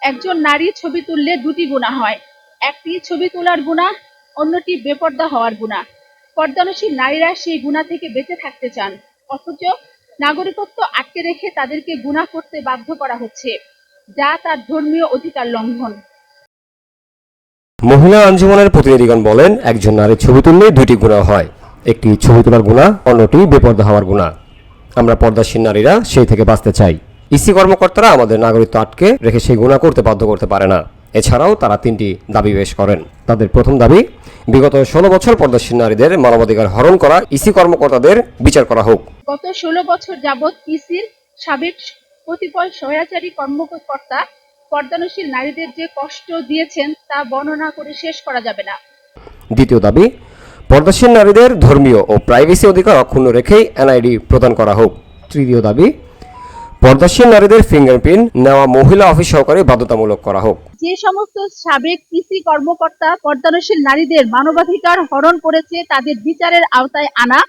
একজন নারী ছবি তুললে দুটি গুনাহ হয়। একটি ছবি তোলার গুনাহ, অন্যটি বেপর্দা হওয়ার গুনাহ। পর্দানশীল নারীরা সেই গুনাহ থেকে বেঁচে থাকতে চান, অথচ নাগরিকত্ব আটকে রেখে তাদেরকে গুনাহ করতে বাধ্য করা হচ্ছে, যা তার ধর্মীয় অধিকার লঙ্ঘন। মহিলা আঞ্জুমানের প্রতিনিধিগণ বলেন, একজন নারীর ছবি তুললে দুটি গুনাহ হয়, একটি ছবি তোলার গুনাহ, অন্যটি বেপর্দা হওয়ার গুনাহ। আমরা পর্দাশীল নারীরা সেই থেকে বাঁচতে চাই। ইসি কর্মকর্তারা আমাদের নাগরিকত্ব আটকে রেখে সেই গুনাহ করতে বাধ্য করতে পারে না। এছাড়াও তারা 3টি দাবি পেশ করেন। তাদের প্রথম দাবি, বিগত 16 বছর পর্দাশীল নারীদের মানবাধিকার হরণ করা ইসি কর্মকর্তাদের বিচার করা হোক। গত 16 বছর যাবৎ ইসির সাবেক কতিপয় স্বৈরাচারী কর্মকর্তা পর্দানশীল নারীদের যে কষ্ট দিয়েছেন তা বর্ণনা করে শেষ করা যাবে না। দ্বিতীয় দাবি, পর্দাশীল নারীদের ধর্মীয় ও প্রাইভেসি অধিকার অক্ষুণ্ণ রেখেই এনআইডি প্রদান করা হোক। তৃতীয় দাবি, পর্দাশীল নারীদের ফিঙ্গারপ্রিন্ট নেওয়া মহিলা অফিস সহকারী বাধ্যতামূলক করা হোক। যে সমস্ত সাবেক ইসি কর্মকর্তা পর্দানশীল নারীদের মানবাধিকার হরণ করেছে তাদের বিচারের আওতায় আনা।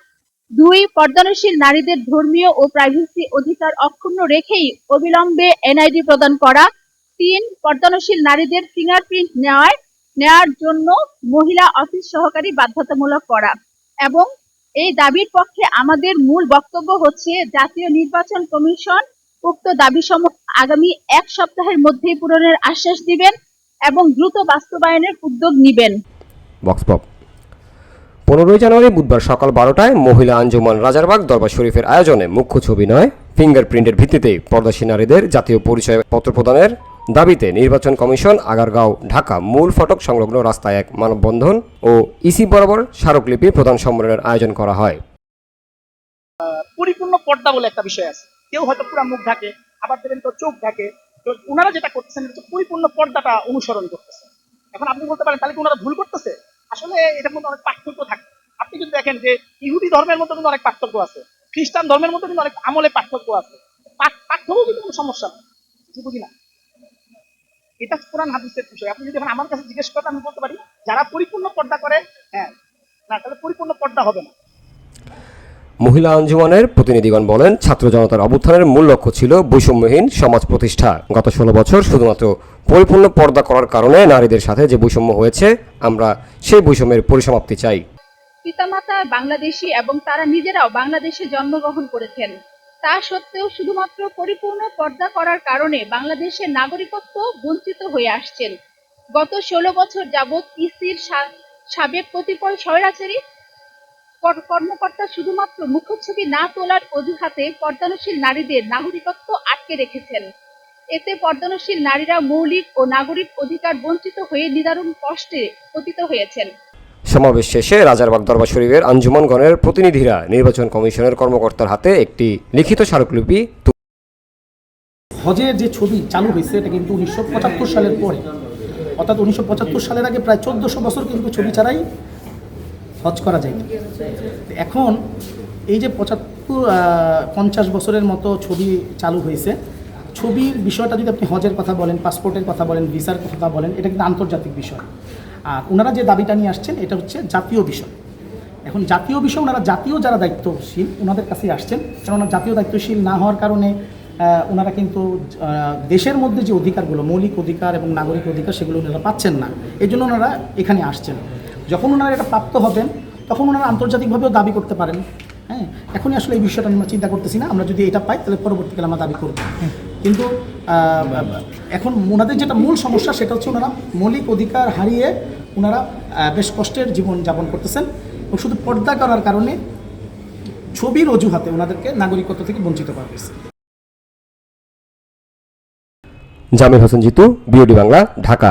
2, পর্দানশীল নারীদের ধর্মীয় ও প্রাইভেসি অধিকার অক্ষুণ্ণ রেখেই অবিলম্বে এনআইডি প্রদান করা। 3, পর্দানশীল নারীদের ফিঙ্গারপ্রিন্ট নেওয়ার জন্য মহিলা অফিস সহকারী বাধ্যতামূলক করা। এবং এই দাবির পক্ষে আমাদের মূল বক্তব্য হচ্ছে, জাতীয় নির্বাচন কমিশন উক্ত দাবিসমূহ আগামী 1 সপ্তাহের মধ্যেই পূরণের আশ্বাস দিবেন এবং দ্রুত বাস্তবায়নের উদ্যোগ নেবেন। বক্সপপ 15 জানুয়ারি বুধবার সকাল 12টায় মহিলা আঞ্জুমান রাজারবাগ দরবার শরীফের আয়োজনে মুখ্য ছবি নয়, ফিঙ্গারপ্রিন্টের ভিত্তিতে পর্দাশীল নারীদের জাতীয় পরিচয় পত্র প্রদানের দাবিতে নির্বাচন কমিশন আগারগাঁও ঢাকা মূল ফটক সংলগ্ন রাস্তায় এক মানববন্ধন ও ইসি বরাবর স্মারকলিপি প্রদান সম্মেলনের আয়োজন করা হয়। পরিপূর্ণ পর্দা বলে একটা বিষয় আছে, কেউ হয়তো পুরো মুখ ঢাকে, আবার দেখেন তো চোখ ঢাকে। তো ওনারা যেটা করতেছেন পরিপূর্ণ পর্দাটা অনুসরণ করতেছে। এখন আপনি বলতে পারেন তাহলে কি ওনারা ভুল করতেছে? আসলে এটার মধ্যে অনেক পার্থক্য থাকে। আপনি কিন্তু দেখেন যে ইহুদি ধর্মের মধ্যে কিন্তু অনেক পার্থক্য আছে, খ্রিস্টান ধর্মের মধ্যে কিন্তু অনেক আমলে পার্থক্য আছে। পার্থক্য কিন্তু কোনো সমস্যা না, বুঝি না। এটা কোরআন হাদিসের বিষয়। আপনি যদি এখন আমার কাছে জিজ্ঞেস করেন আমি বলতে পারি যারা পরিপূর্ণ পর্দা করে, হ্যাঁ, না তাহলে পরিপূর্ণ পর্দা হবে না। মহিলা আঞ্জুমানের প্রতিনিধিগণ বলেন, ছাত্র জনতার অভ্যুত্থানের মূল লক্ষ্য ছিল বৈষম্যহীন সমাজ প্রতিষ্ঠা। গত 16 বছর শুধুমাত্র পরিপূর্ণ পর্দা করার কারণে নারীদের সাথে যে বৈষম্য হয়েছে, আমরা সেই বৈষম্যের পরিসমাপ্তি চাই। পিতামাতা বাংলাদেশী এবং তারা নিজেরাও বাংলাদেশে জন্মগ্রহণ করেছেন। তা সত্ত্বেও শুধুমাত্র পরিপূর্ণ পর্দা করার কারণে বাংলাদেশের নাগরিকত্ব বঞ্চিত হয়ে আসছেন। গত 16 বছর যাবৎ ইসির সাবেক কতিপয় স্বৈরাচারী কর্মকর্তা শুধুমাত্র মুখচ্ছবি না তোলার অজুহাতে পর্দানশীল নারীদের নাগরিকত্ব আটকে রেখেছেন। এতে পর্দানশীল নারীরা মৌলিক ও নাগরিক অধিকার বঞ্চিত হয়ে নিদারুণ কষ্টে পতিত হয়েছেন। সমাবেশ শেষে রাজারবাগ দরবার শরীফের আঞ্জুমানগণের প্রতিনিধিরা নির্বাচন কমিশনের কর্মকর্তার হাতে একটি লিখিত স্মারকলিপি। হজের যে ছবি চালু হয়েছে এটা কিন্তু 1975 সালের পরে, অর্থাৎ 1975 সালের আগে প্রায় 1400 বছর কিন্তু ছবি ছাড়াই হজ করা যায়। এখন এই যে 50 বছরের মতো ছবি চালু হয়েছে, ছবির বিষয়টা যদি আপনি হজের কথা বলেন, পাসপোর্টের কথা বলেন, ভিসার কথা বলেন, এটা কিন্তু আন্তর্জাতিক বিষয়। আর ওনারা যে দাবিটা নিয়ে আসছেন এটা হচ্ছে জাতীয় বিষয়। এখন জাতীয় বিষয় ওনারা জাতীয় যারা দায়িত্বশীল ওনাদের কাছেই আসছেন, কেননা জাতীয় দায়িত্বশীল না হওয়ার কারণে ওনারা কিন্তু দেশের মধ্যে যে অধিকারগুলো, মৌলিক অধিকার এবং নাগরিক অধিকার, সেগুলো ওনারা পাচ্ছেন না। এই জন্য ওনারা এখানে আসছেন। যখন ওনারা এটা প্রাপ্ত হবেন তখন ওনারা আন্তর্জাতিকভাবেও দাবি করতে পারেন। হ্যাঁ, এখনই আসলে এই বিষয়টা আমরা চিন্তা করতেছি না। আমরা যদি এটা পাই তাহলে পরবর্তীকালে আমরা দাবি করব। কিন্তু এখন ওনাদের যেটা মূল সমস্যা সেটা হচ্ছে ওনারা মৌলিক অধিকার হারিয়ে ওনারা বেশ কষ্টের জীবন যাপন করতেছেন এবং শুধু পর্দা করার কারণে ছবির অজুহাতে ওনাদেরকে নাগরিকত্ব থেকে বঞ্চিত করা হয়েছে। জামিল হোসেন জিতু, বিওডি বাংলা, ঢাকা।